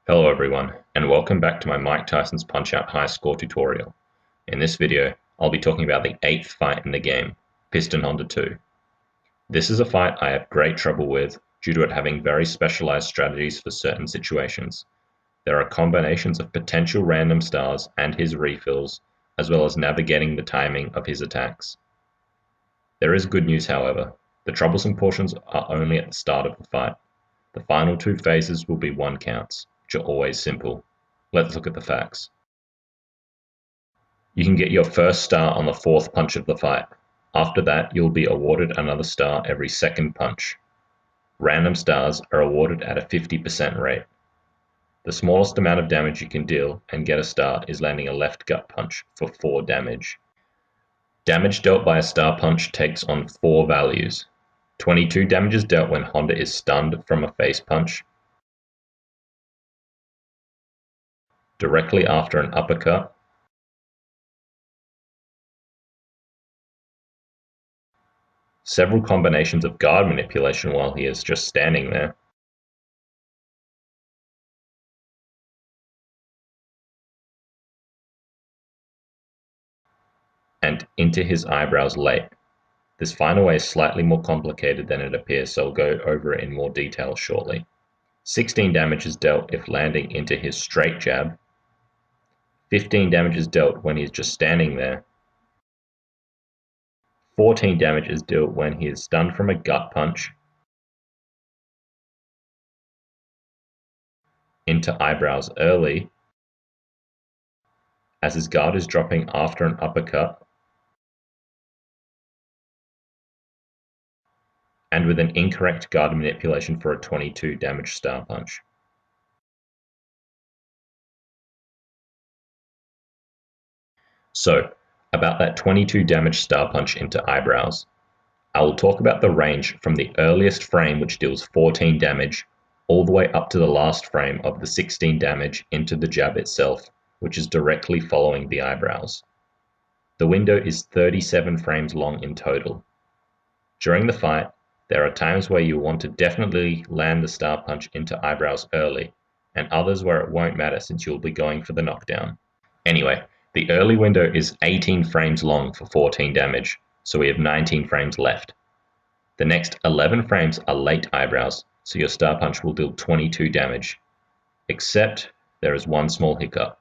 Hello everyone, and welcome back to my Mike Tyson's Punch-Out High Score tutorial. In this video, I'll be talking about the 8th fight in the game, Piston Honda 2. This is a fight I have great trouble with due to it having very specialized strategies for certain situations. There are combinations of potential random stars and his refills, as well as navigating the timing of his attacks. There is good news however, the troublesome portions are only at the start of the fight. The final two phases will be one counts, which are always simple. Let's look at the facts. You can get your first star on the 4th punch of the fight. After that, you'll be awarded another star every 2nd punch. Random stars are awarded at a 50% rate. The smallest amount of damage you can deal and get a star is landing a left gut punch for 4 damage. Damage dealt by a star punch takes on 4 values. 22 damage is dealt when Honda is stunned from a face punch, directly after an uppercut, several combinations of guard manipulation while he is just standing there, and into his eyebrows late. This final way is slightly more complicated than it appears, so I'll go over it in more detail shortly. 16 damage is dealt if landing into his straight jab, 15 damage is dealt when he's just standing there, 14 damage is dealt when he is stunned from a gut punch, into eyebrows early, as his guard is dropping after an uppercut, and with an incorrect guard manipulation for a 22 damage star punch. So, about that 22 damage star punch into eyebrows. I will talk about the range from the earliest frame, which deals 14 damage, all the way up to the last frame of the 16 damage into the jab itself, which is directly following the eyebrows. The window is 37 frames long in total. During the fight, there are times where you want to definitely land the star punch into eyebrows early, and others where it won't matter since you'll be going for the knockdown. Anyway, the early window is 18 frames long for 14 damage, so we have 19 frames left. The next 11 frames are late eyebrows, so your star punch will deal 22 damage. Except there is one small hiccup.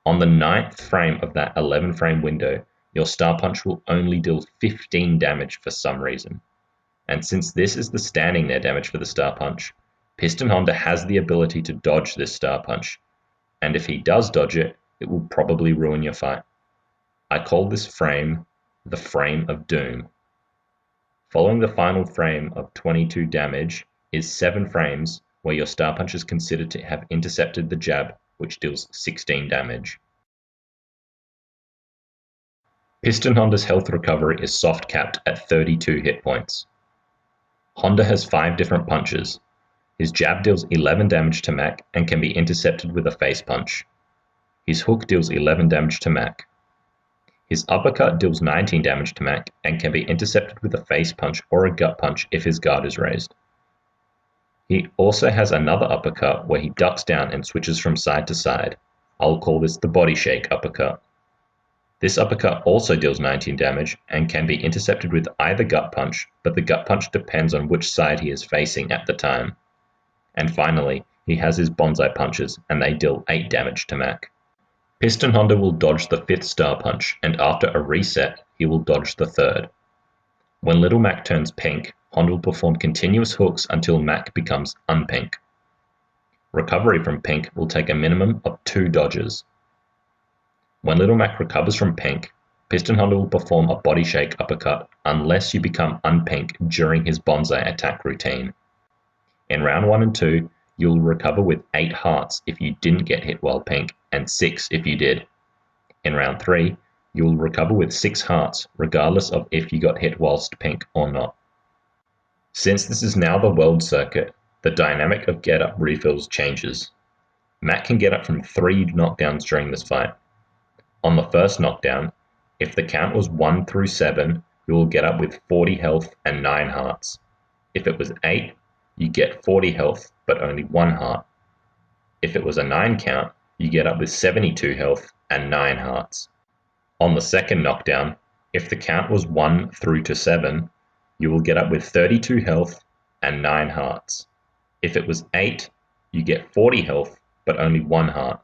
On the 9th frame of that 11 frame window, your star punch will only deal 15 damage for some reason. And since this is the standing there damage for the star punch, Piston Honda has the ability to dodge this star punch, and if he does dodge it, it will probably ruin your fight. I call this frame the frame of doom. Following the final frame of 22 damage is 7 frames where your star punch is considered to have intercepted the jab, which deals 16 damage. Piston Honda's health recovery is soft capped at 32 hit points. Honda has 5 different punches. His jab deals 11 damage to Mac and can be intercepted with a face punch. His hook deals 11 damage to Mac. His uppercut deals 19 damage to Mac and can be intercepted with a face punch or a gut punch if his guard is raised. He also has another uppercut where he ducks down and switches from side to side. I'll call this the body shake uppercut. This uppercut also deals 19 damage and can be intercepted with either gut punch, but the gut punch depends on which side he is facing at the time. And finally, he has his bonsai punches and they deal 8 damage to Mac. Piston Honda will dodge the 5th star punch, and after a reset, he will dodge the 3rd. When Little Mac turns pink, Honda will perform continuous hooks until Mac becomes unpink. Recovery from pink will take a minimum of 2 dodges. When Little Mac recovers from pink, Piston Honda will perform a body shake uppercut unless you become unpink during his bonsai attack routine. In round 1 and 2, you'll recover with 8 hearts if you didn't get hit while pink, and 6 if you did. In round 3, you'll recover with 6 hearts, regardless of if you got hit whilst pink or not. Since this is now the world circuit, the dynamic of get-up refills changes. Mac can get up from 3 knockdowns during this fight. On the first knockdown, if the count was 1 through 7, you will get up with 40 health and 9 hearts. If it was 8, you get 40 health but only 1 heart. If it was a 9 count, you get up with 72 health and 9 hearts. On the second knockdown, if the count was 1 through to 7, you will get up with 32 health and 9 hearts. If it was 8, you get 40 health but only 1 heart.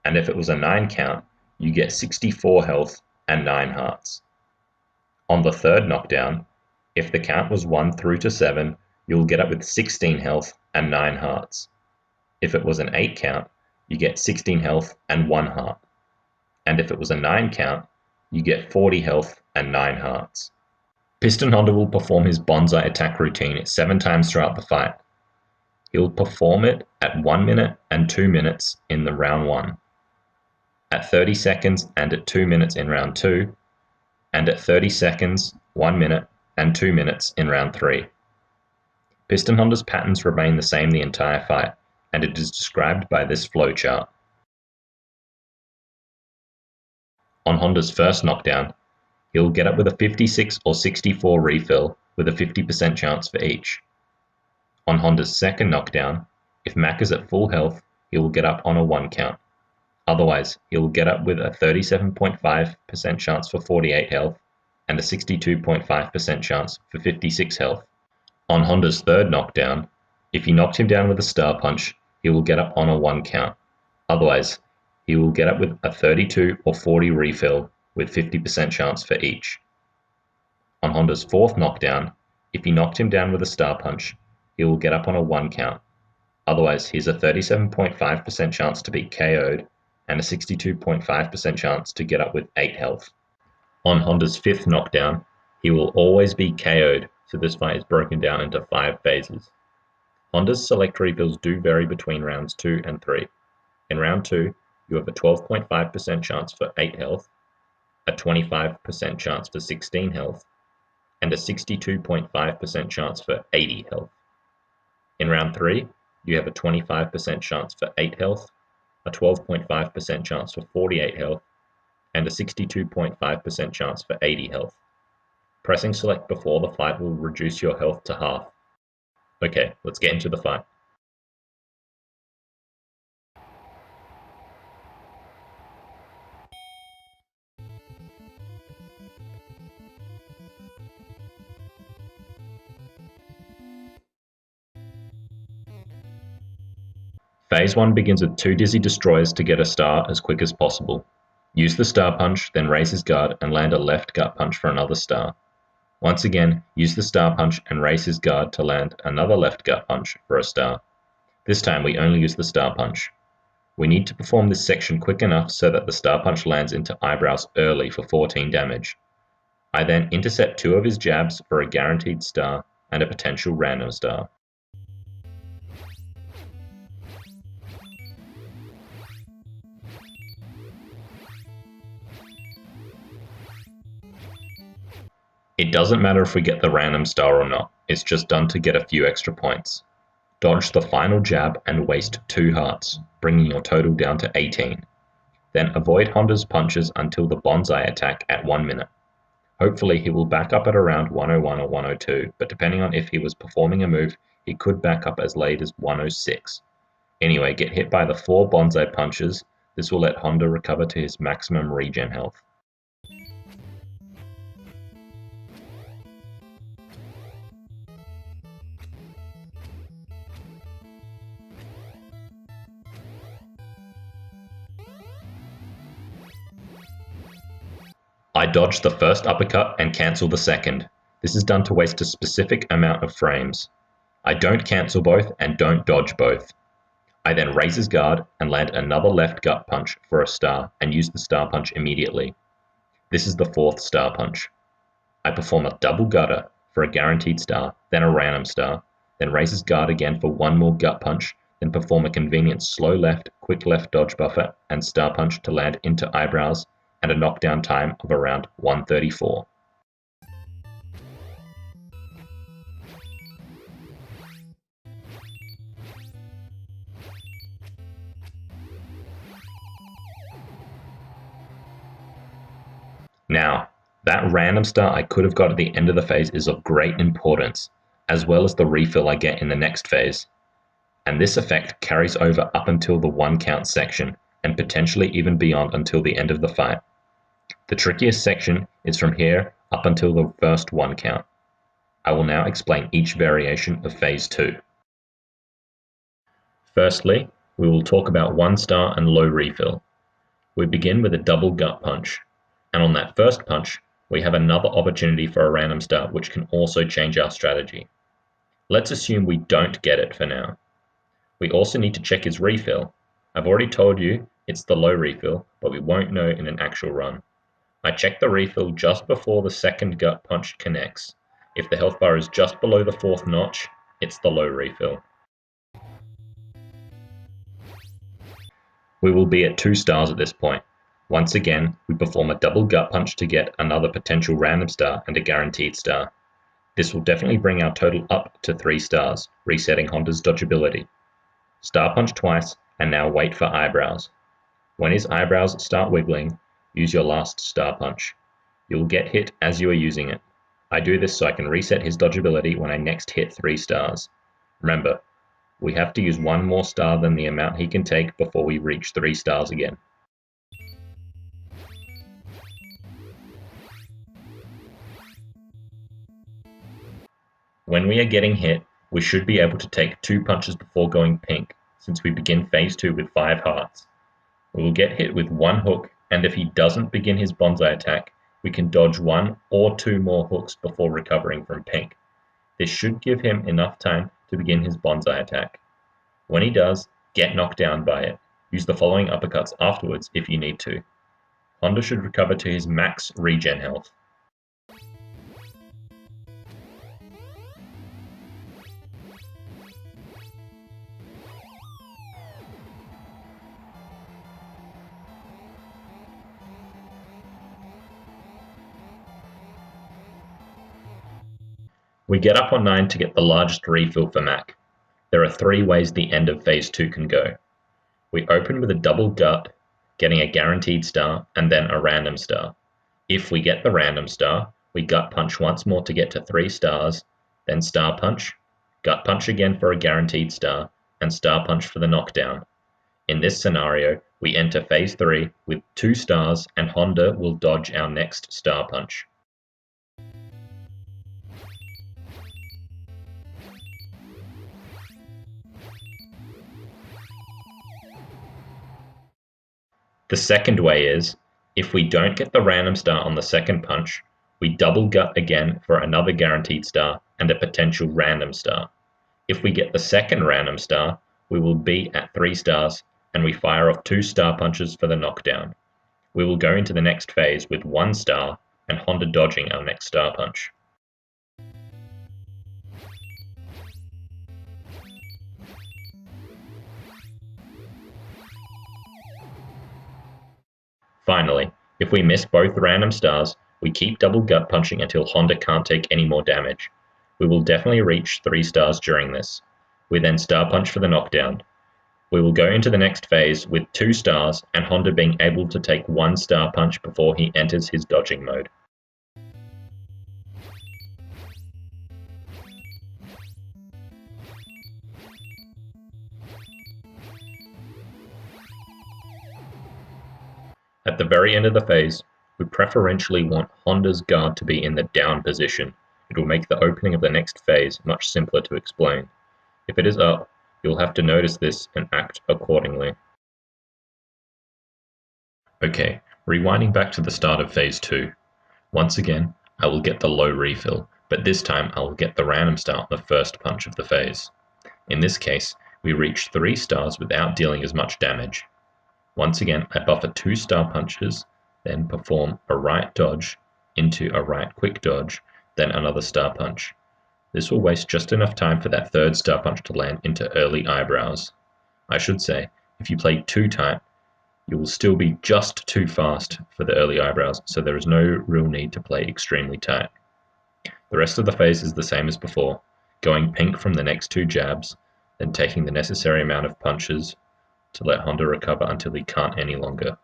And if it was a 9 count, you get 64 health and 9 hearts. On the third knockdown, if the count was 1 through to 7, you'll get up with 16 health and 9 hearts. If it was an 8 count, you get 16 health and 1 heart. And if it was a 9 count, you get 40 health and 9 hearts. Piston Honda will perform his bonsai attack routine 7 times throughout the fight. He'll perform it at 1 minute and 2 minutes in the round 1, at 30 seconds and at 2 minutes in round 2, and at 30 seconds, 1 minute, and 2 minutes in round 3. Piston Honda's patterns remain the same the entire fight, and it is described by this flowchart. On Honda's first knockdown, he'll get up with a 56 or 64 refill with a 50% chance for each. On Honda's second knockdown, if Mac is at full health, he will get up on a 1 count. Otherwise, he will get up with a 37.5% chance for 48 health and a 62.5% chance for 56 health. On Honda's third knockdown, if you knocked him down with a star punch, he will get up on a 1 count. Otherwise, he will get up with a 32 or 40 refill with 50% chance for each. On Honda's fourth knockdown, if you knocked him down with a star punch, he will get up on a 1 count. Otherwise, he has a 37.5% chance to be KO'd and a 62.5% chance to get up with 8 health. On Honda's fifth knockdown, he will always be KO'd, so this fight is broken down into 5 phases. Honda's select refills do vary between rounds 2 and 3. In round 2, you have a 12.5% chance for 8 health, a 25% chance for 16 health, and a 62.5% chance for 80 health. In round 3, you have a 25% chance for 8 health, a 12.5% chance for 48 health, and a 62.5% chance for 80 health. Pressing select before the fight will reduce your health to half. Okay, let's get into the fight. Phase 1 begins with 2 dizzy destroyers to get a star as quick as possible. Use the star punch, then raise his guard and land a left gut punch for another star. Once again, use the star punch and raise his guard to land another left gut punch for a star. This time we only use the star punch. We need to perform this section quick enough so that the star punch lands into eyebrows early for 14 damage. I then intercept 2 of his jabs for a guaranteed star and a potential random star. It doesn't matter if we get the random star or not, it's just done to get a few extra points. Dodge the final jab and waste 2 hearts, bringing your total down to 18. Then avoid Honda's punches until the bonsai attack at 1 minute. Hopefully he will back up at around 101 or 102, but depending on if he was performing a move, he could back up as late as 106. Anyway, get hit by the 4 bonsai punches. This will let Honda recover to his maximum regen health. I dodge the first uppercut and cancel the second. This is done to waste a specific amount of frames. I don't cancel both and don't dodge both. I then raise his guard and land another left gut punch for a star and use the star punch immediately. This is the 4th star punch. I perform a double gutter for a guaranteed star, then a random star, then raise his guard again for 1 more gut punch, then perform a convenient slow left, quick left dodge buffer and star punch to land into eyebrows and a knockdown time of around 134. Now, that random star I could have got at the end of the phase is of great importance, as well as the refill I get in the next phase. and this effect carries over up until the 1 count section, and potentially even beyond until the end of the fight. The trickiest section is from here up until the first 1 count. I will now explain each variation of Phase 2. Firstly, we will talk about 1-star and low refill. We begin with a double gut punch, and on that first punch, we have another opportunity for a random star which can also change our strategy. Let's assume we don't get it for now. We also need to check his refill. I've already told you it's the low refill, but we won't know in an actual run. I check the refill just before the second gut punch connects. If the health bar is just below the 4th notch, it's the low refill. We will be at 2 stars at this point. Once again, we perform a double gut punch to get another potential random star and a guaranteed star. This will definitely bring our total up to 3 stars, resetting Honda's dodgeability. Star punch twice, and now wait for eyebrows. When his eyebrows start wiggling, use your last star punch. You will get hit as you are using it. I do this so I can reset his dodgeability when I next hit 3 stars. Remember, we have to use 1 more star than the amount he can take before we reach 3 stars again. When we are getting hit, we should be able to take 2 punches before going pink, since we begin Phase 2 with 5 hearts. We will get hit with 1 hook, and if he doesn't begin his bonsai attack, we can dodge 1 or 2 more hooks before recovering from pink. This should give him enough time to begin his bonsai attack. When he does, get knocked down by it. Use the following uppercuts afterwards if you need to. Honda should recover to his max regen health. We get up on 9 to get the largest refill for Mac. There are 3 ways the end of Phase 2 can go. We open with a double gut, getting a guaranteed star, and then a random star. If we get the random star, we gut punch once more to get to 3 stars, then star punch, gut punch again for a guaranteed star, and star punch for the knockdown. In this scenario, we enter Phase 3 with 2 stars, and Honda will dodge our next star punch. The second way is, if we don't get the random star on the second punch, we double gut again for another guaranteed star and a potential random star. If we get the second random star, we will be at 3 stars, and we fire off 2 star punches for the knockdown. We will go into the next phase with 1 star and Honda dodging our next star punch. Finally, if we miss both random stars, we keep double gut punching until Honda can't take any more damage. We will definitely reach 3 stars during this. We then star punch for the knockdown. We will go into the next phase with 2 stars and Honda being able to take 1 star punch before he enters his dodging mode. At the very end of the phase, we preferentially want Honda's guard to be in the down position. It will make the opening of the next phase much simpler to explain. If it is up, you'll have to notice this and act accordingly. Okay, rewinding back to the start of Phase 2. Once again, I will get the low refill, but this time I will get the random star on the first punch of the phase. In this case, we reach 3 stars without dealing as much damage. Once again, I buffer 2 star punches, then perform a right dodge into a right quick dodge, then another star punch. This will waste just enough time for that third star punch to land into early eyebrows. I should say, if you play too tight, you will still be just too fast for the early eyebrows, so there is no real need to play extremely tight. The rest of the phase is the same as before, going pink from the next 2 jabs, then taking the necessary amount of punches to let Honda recover until he can't any longer.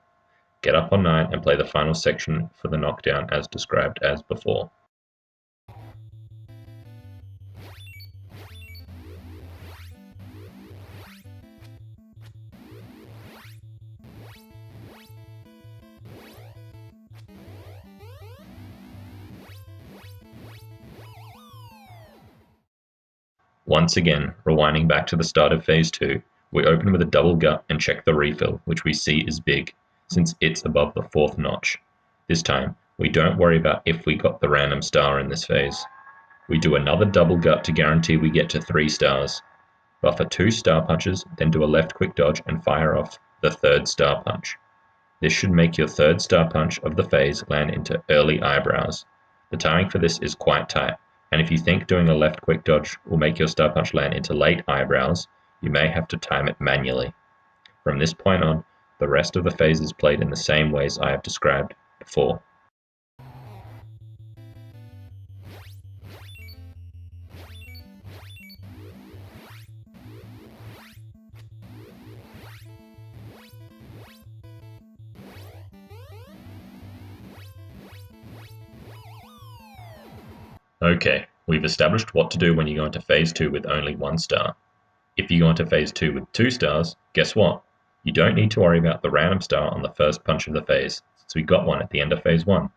Get up on 9 and play the final section for the knockdown as described as before. Once again, rewinding back to the start of Phase 2, we open with a double gut and check the refill, which we see is big, since it's above the 4th notch. This time, we don't worry about if we got the random star in this phase. We do another double gut to guarantee we get to 3 stars. Buffer 2 star punches, then do a left quick dodge and fire off the 3rd star punch. This should make your 3rd star punch of the phase land into early eyebrows. The timing for this is quite tight, and if you think doing a left quick dodge will make your star punch land into late eyebrows, you may have to time it manually. From this point on, the rest of the phase is played in the same ways I have described before. Okay, we've established what to do when you go into Phase 2 with only 1 star. If you go into Phase 2 with 2 stars, guess what? You don't need to worry about the random star on the first punch of the phase, since we got one at the end of Phase 1.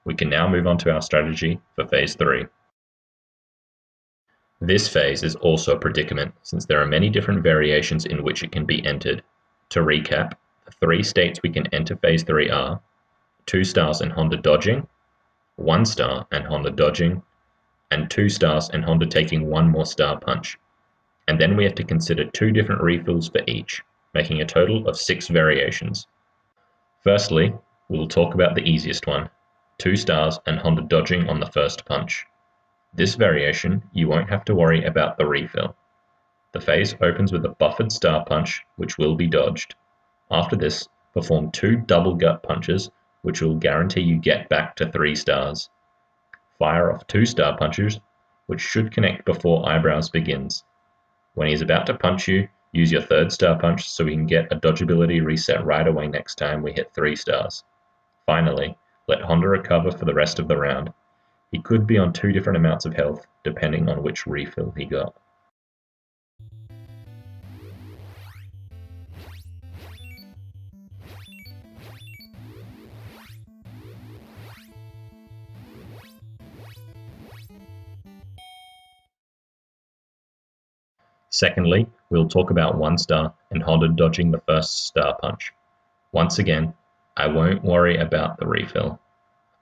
We can now move on to our strategy for Phase 3. This phase is also a predicament, since there are many different variations in which it can be entered. To recap, the 3 states we can enter Phase 3 are 2 stars and Honda dodging, 1 star and Honda dodging, and 2 stars and Honda taking 1 more star punch. And then we have to consider 2 different refills for each, making a total of 6 variations. Firstly, we will talk about the easiest one, 2 stars and Honda dodging on the first punch. This variation, you won't have to worry about the refill. The phase opens with a buffered star punch, which will be dodged. After this, perform 2 double gut punches, which will guarantee you get back to 3 stars. Fire off 2 star punches, which should connect before eyebrows begins. When he's about to punch you, use your 3rd star punch so we can get a dodgeability reset right away next time we hit 3 stars. Finally, let Honda recover for the rest of the round. He could be on 2 different amounts of health, depending on which refill he got. Secondly, we'll talk about 1 star and Honda dodging the first star punch. Once again, I won't worry about the refill.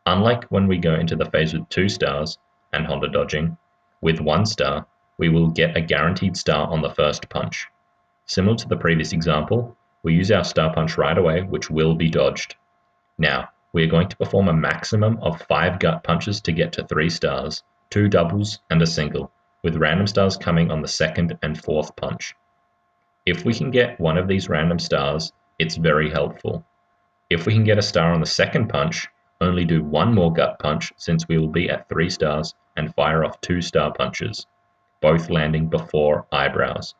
Unlike when we go into the phase with 2 stars and Honda dodging, with 1 star, we will get a guaranteed star on the first punch. Similar to the previous example, we use our star punch right away, which will be dodged. Now, we are going to perform a maximum of 5 gut punches to get to 3 stars, 2 doubles and a single, with random stars coming on the 2nd and 4th punch. If we can get one of these random stars, it's very helpful. If we can get a star on the 2nd punch, only do 1 more gut punch since we will be at 3 stars and fire off 2 star punches, both landing before eyebrows.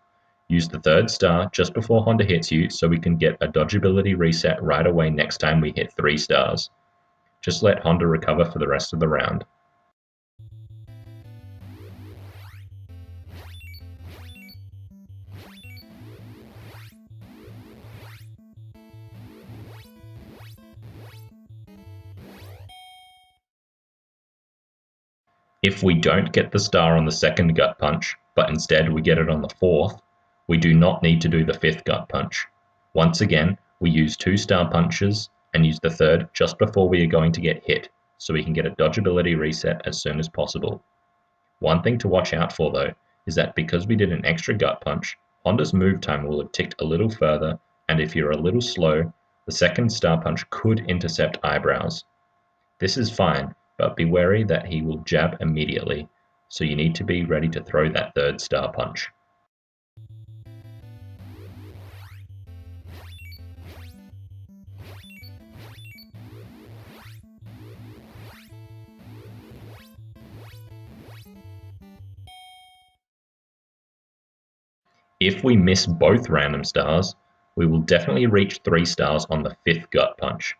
Use the 3rd star just before Honda hits you so we can get a dodgeability reset right away next time we hit 3 stars. Just let Honda recover for the rest of the round. If we don't get the star on the 2nd gut punch, but instead we get it on the 4th, we do not need to do the 5th gut punch. Once again, we use 2 star punches and use the 3rd just before we are going to get hit, so we can get a dodgeability reset as soon as possible. One thing to watch out for though, is that because we did an extra gut punch, Honda's move time will have ticked a little further, and if you're a little slow, the 2nd star punch could intercept eyebrows. This is fine, but be wary that he will jab immediately, so you need to be ready to throw that 3rd star punch. If we miss both random stars, we will definitely reach 3 stars on the 5th gut punch.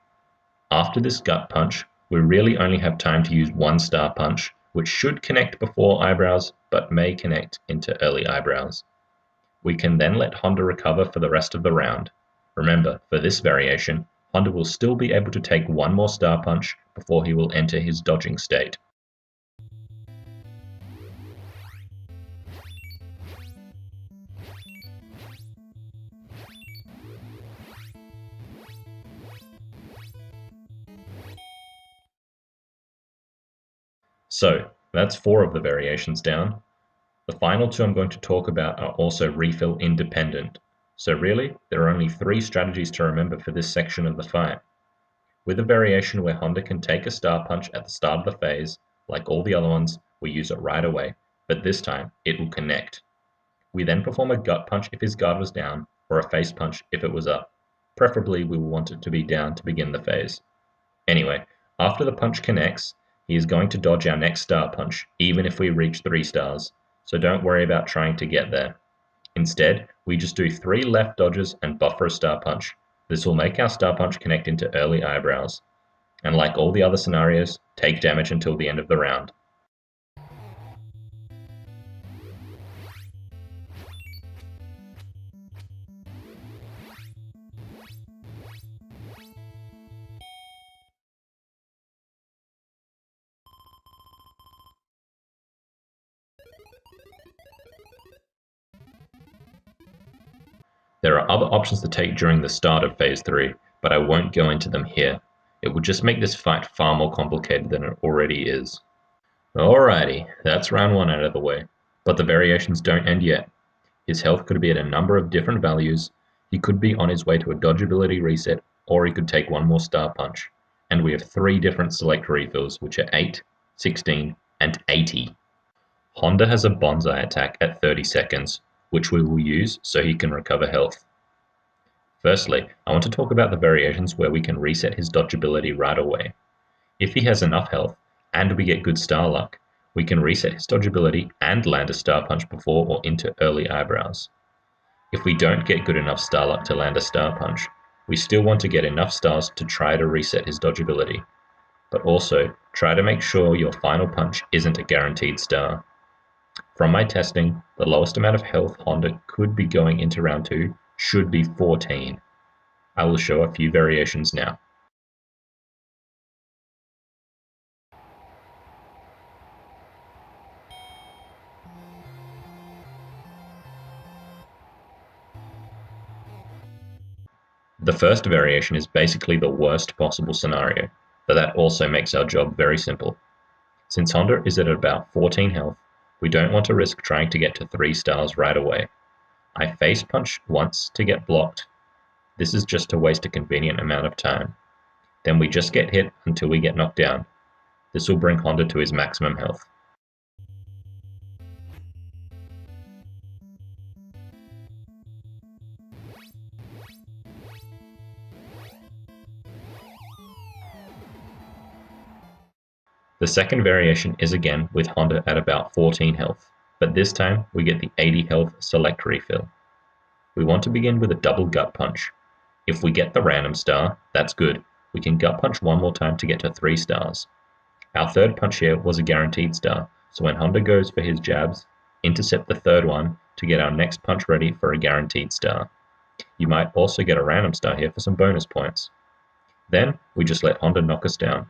After this gut punch, we really only have time to use 1 star punch, which should connect before eyebrows, but may connect into early eyebrows. We can then let Honda recover for the rest of the round. Remember, for this variation, Honda will still be able to take 1 more star punch before he will enter his dodging state. So that's 4 of the variations down. The final 2 I'm going to talk about are also refill independent. So really, there are only 3 strategies to remember for this section of the fight. With a variation where Honda can take a star punch at the start of the phase, like all the other ones, we use it right away, but this time it will connect. We then perform a gut punch if his guard was down, or a face punch if it was up. Preferably we will want it to be down to begin the phase. Anyway, after the punch connects, he is going to dodge our next star punch, even if we reach 3 stars, so don't worry about trying to get there. Instead, we just do 3 left dodges and buffer a star punch. This will make our star punch connect into early eyebrows, and like all the other scenarios, take damage until the end of the round. There are other options to take during the start of Phase 3, but I won't go into them here. It would just make this fight far more complicated than it already is. Alrighty, that's round 1 out of the way. But the variations don't end yet. His health could be at a number of different values, he could be on his way to a dodgeability reset, or he could take 1 more star punch. And we have 3 different select refills, which are 8, 16, and 80. Honda has a bonsai attack at 30 seconds, which we will use so he can recover health. Firstly, I want to talk about the variations where we can reset his dodgeability right away. If he has enough health, and we get good star luck, we can reset his dodgeability and land a star punch before or into early eyebrows. If we don't get good enough star luck to land a star punch, we still want to get enough stars to try to reset his dodgeability. But also, try to make sure your final punch isn't a guaranteed star. From my testing, the lowest amount of health Honda could be going into round 2 should be 14. I will show a few variations now. The first variation is basically the worst possible scenario, but that also makes our job very simple. Since Honda is at about 14 health, we don't want to risk trying to get to 3 stars right away. I face punch once to get blocked. This is just to waste a convenient amount of time. Then we just get hit until we get knocked down. This will bring Honda to his maximum health. The second variation is again with Honda at about 14 health, but this time we get the 80 health select refill. We want to begin with a double gut punch. If we get the random star, that's good. We can gut punch 1 more time to get to 3 stars. Our third punch here was a guaranteed star, so when Honda goes for his jabs, intercept the third one to get our next punch ready for a guaranteed star. You might also get a random star here for some bonus points. Then we just let Honda knock us down.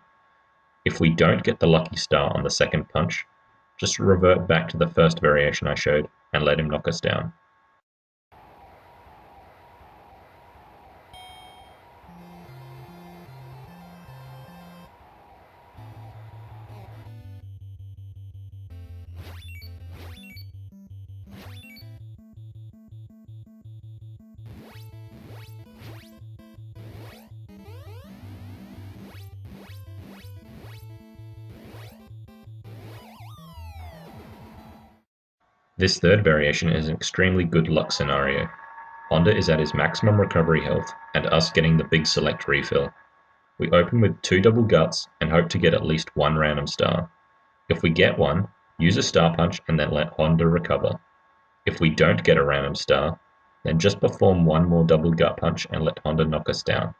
If we don't get the lucky star on the second punch, just revert back to the first variation I showed and let him knock us down. This third variation is an extremely good luck scenario. Honda is at his maximum recovery health, and us getting the big select refill. We open with 2 double guts and hope to get at least 1 random star. If we get one, use a star punch and then let Honda recover. If we don't get a random star, then just perform 1 more double gut punch and let Honda knock us down.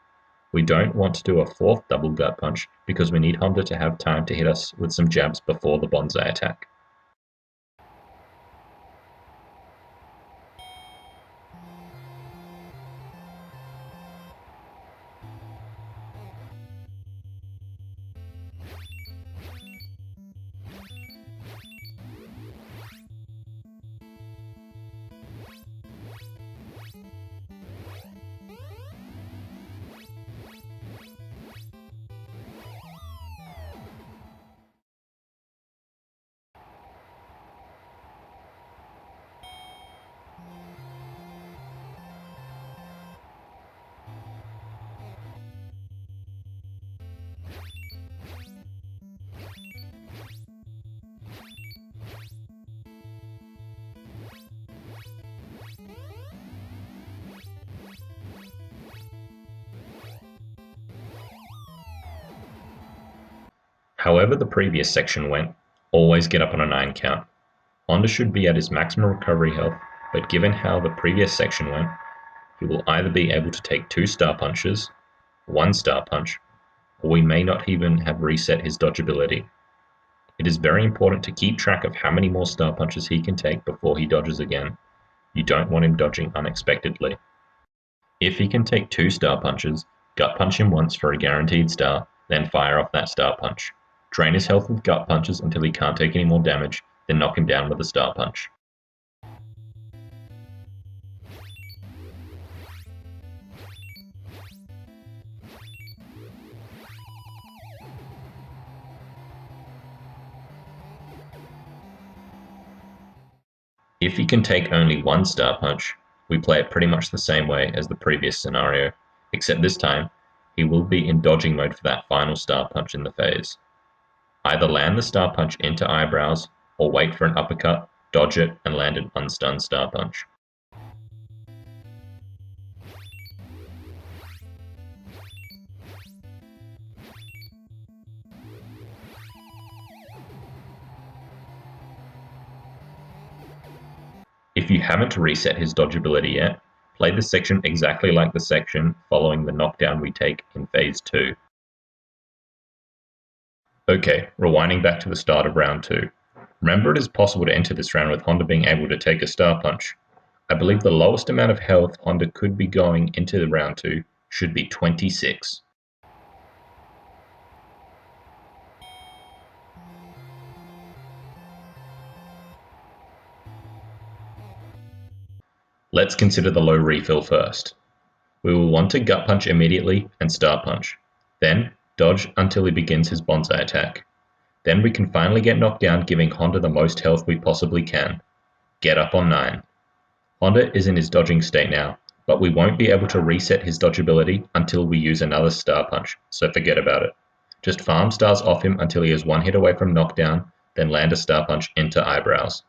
We don't want to do a 4th double gut punch because we need Honda to have time to hit us with some jabs before the bonsai attack. However the previous section went, always get up on a 9 count. Honda should be at his maximum recovery health, but given how the previous section went, he will either be able to take 2 star punches, 1 star punch, or we may not even have reset his dodgeability. It is very important to keep track of how many more star punches he can take before he dodges again. You don't want him dodging unexpectedly. If he can take 2 star punches, gut punch him once for a guaranteed star, then fire off that star punch. Drain his health with gut punches until he can't take any more damage, then knock him down with a star punch. If he can take only 1 star punch, we play it pretty much the same way as the previous scenario, except this time, he will be in dodging mode for that final star punch in the phase. Either land the star punch into eyebrows, or wait for an uppercut, dodge it, and land an unstunned star punch. If you haven't reset his dodgeability yet, play the section exactly like the section following the knockdown we take in Phase 2. Okay, rewinding back to the start of round 2. Remember, it is possible to enter this round with Honda being able to take a star punch. I believe the lowest amount of health Honda could be going into the round 2 should be 26. Let's consider the low refill first. We will want to gut punch immediately and star punch. Then, dodge until he begins his bonsai attack. Then we can finally get knocked down, giving Honda the most health we possibly can. Get up on 9. Honda is in his dodging state now, but we won't be able to reset his dodgeability until we use another star punch, so forget about it. Just farm stars off him until he is 1 hit away from knockdown, then land a star punch into eyebrows.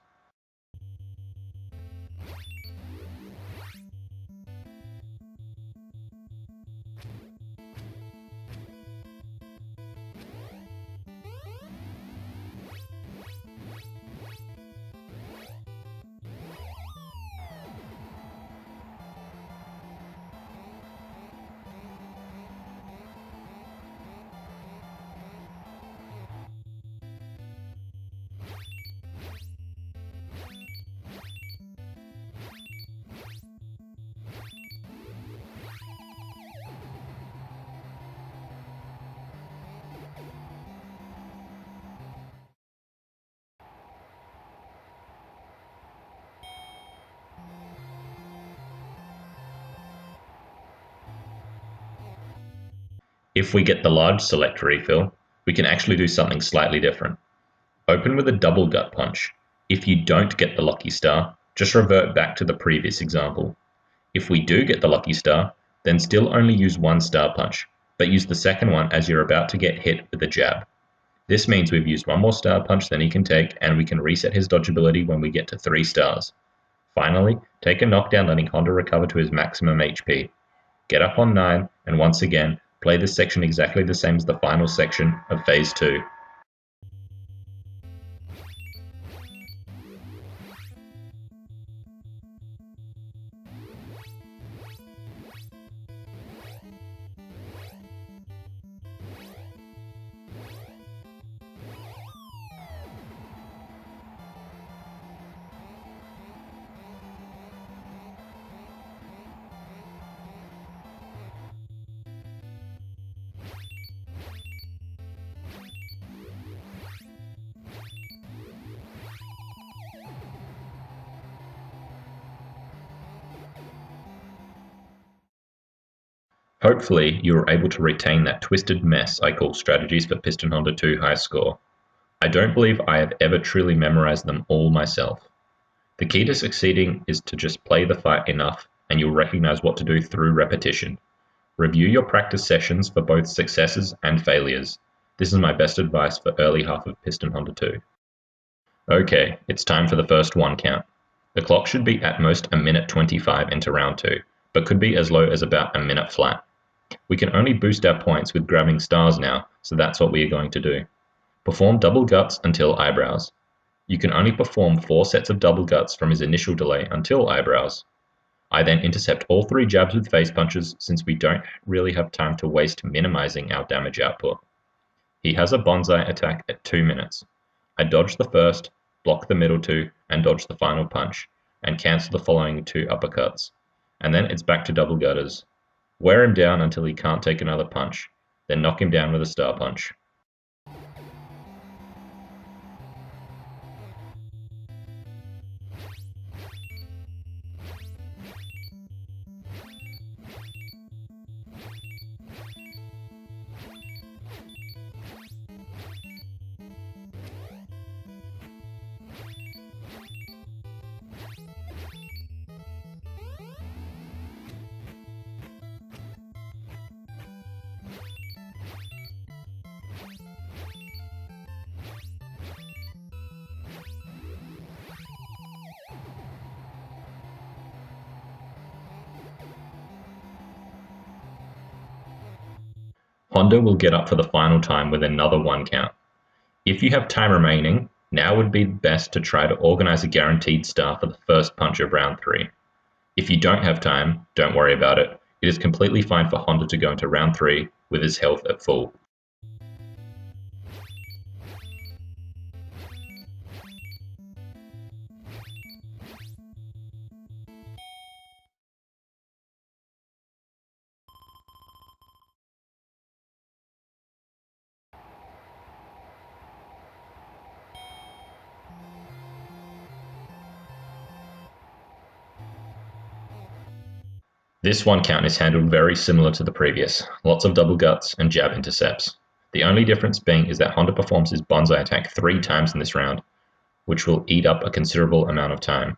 If we get the large select refill, we can actually do something slightly different. Open with a double gut punch. If you don't get the lucky star, just revert back to the previous example. If we do get the lucky star, then still only use 1 star punch, but use the second one as you're about to get hit with a jab. This means we've used 1 more star punch than he can take, and we can reset his dodgeability when we get to 3 stars. Finally, take a knockdown, letting Honda recover to his maximum HP. Get up on 9, and once again, play this section exactly the same as the final section of Phase 2. Hopefully, you were able to retain that twisted mess I call strategies for Piston Honda 2 high score. I don't believe I have ever truly memorized them all myself. The key to succeeding is to just play the fight enough, and you'll recognize what to do through repetition. Review your practice sessions for both successes and failures. This is my best advice for early half of Piston Honda 2. Okay, it's time for the first 1 count. The clock should be at most a minute 25 into round 2, but could be as low as about a minute flat. We can only boost our points with grabbing stars now, so that's what we are going to do. Perform double guts until eyebrows. You can only perform 4 sets of double guts from his initial delay until eyebrows. I then intercept all 3 jabs with face punches since we don't really have time to waste minimizing our damage output. He has a bonsai attack at 2 minutes. I dodge the first, block the middle 2, and dodge the final punch, and cancel the following 2 uppercuts. And then it's back to double gutters. Wear him down until he can't take another punch, then knock him down with a star punch. Honda will get up for the final time with another 1 count. If you have time remaining, now would be best to try to organize a guaranteed star for the first punch of round 3. If you don't have time, don't worry about it. It is completely fine for Honda to go into round 3 with his health at full. This 1 count is handled very similar to the previous, lots of double guts and jab intercepts. The only difference being is that Honda performs his bonsai attack 3 times in this round, which will eat up a considerable amount of time.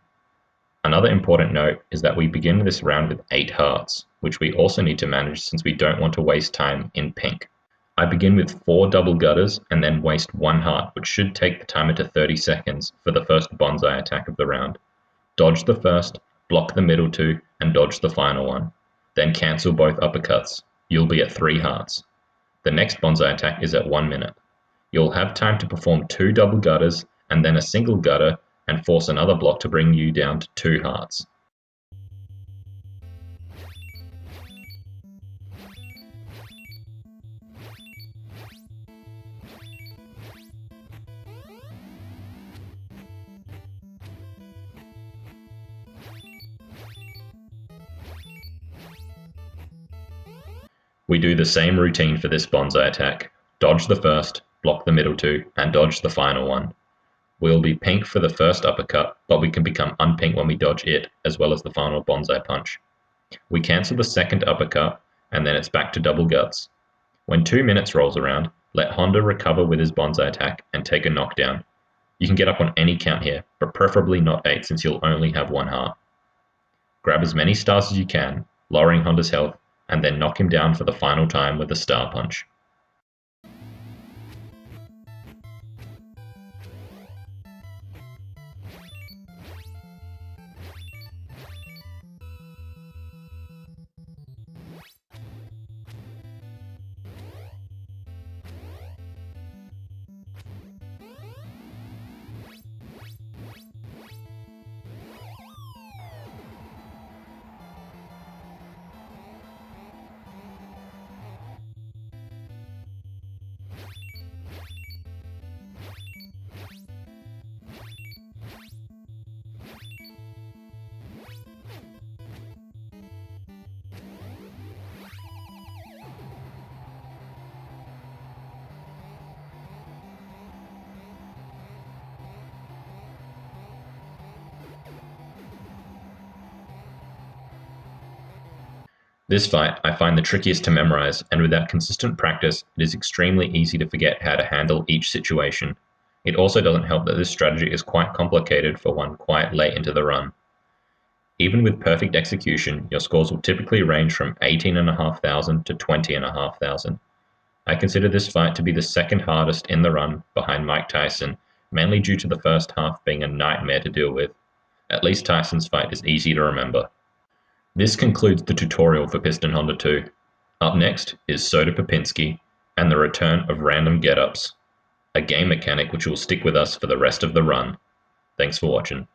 Another important note is that we begin this round with 8 hearts, which we also need to manage since we don't want to waste time in pink. I begin with 4 double gutters and then waste 1 heart, which should take the timer to 30 seconds for the first bonsai attack of the round. Dodge the first, block the middle 2, and dodge the final one. Then cancel both uppercuts. You'll be at 3 hearts. The next bonsai attack is at 1 minute. You'll have time to perform 2 double gutters and then a single gutter and force another block to bring you down to 2 hearts. We do the same routine for this bonsai attack. Dodge the first, block the middle 2, and dodge the final one. We'll be pink for the first uppercut, but we can become unpink when we dodge it, as well as the final bonsai punch. We cancel the second uppercut, and then it's back to double guts. When 2 minutes rolls around, let Honda recover with his bonsai attack and take a knockdown. You can get up on any count here, but preferably not 8 since you'll only have 1 heart. Grab as many stars as you can, lowering Honda's health, and then knock him down for the final time with a star punch. This fight I find the trickiest to memorize, and without consistent practice, it is extremely easy to forget how to handle each situation. It also doesn't help that this strategy is quite complicated for one quite late into the run. Even with perfect execution, your scores will typically range from 18,500 to 20,500. I consider this fight to be the second hardest in the run behind Mike Tyson, mainly due to the first half being a nightmare to deal with. At least Tyson's fight is easy to remember. This concludes the tutorial for Piston Honda 2. Up next is Soda Popinski and the return of random get-ups. a game mechanic which will stick with us for the rest of the run. Thanks for watching.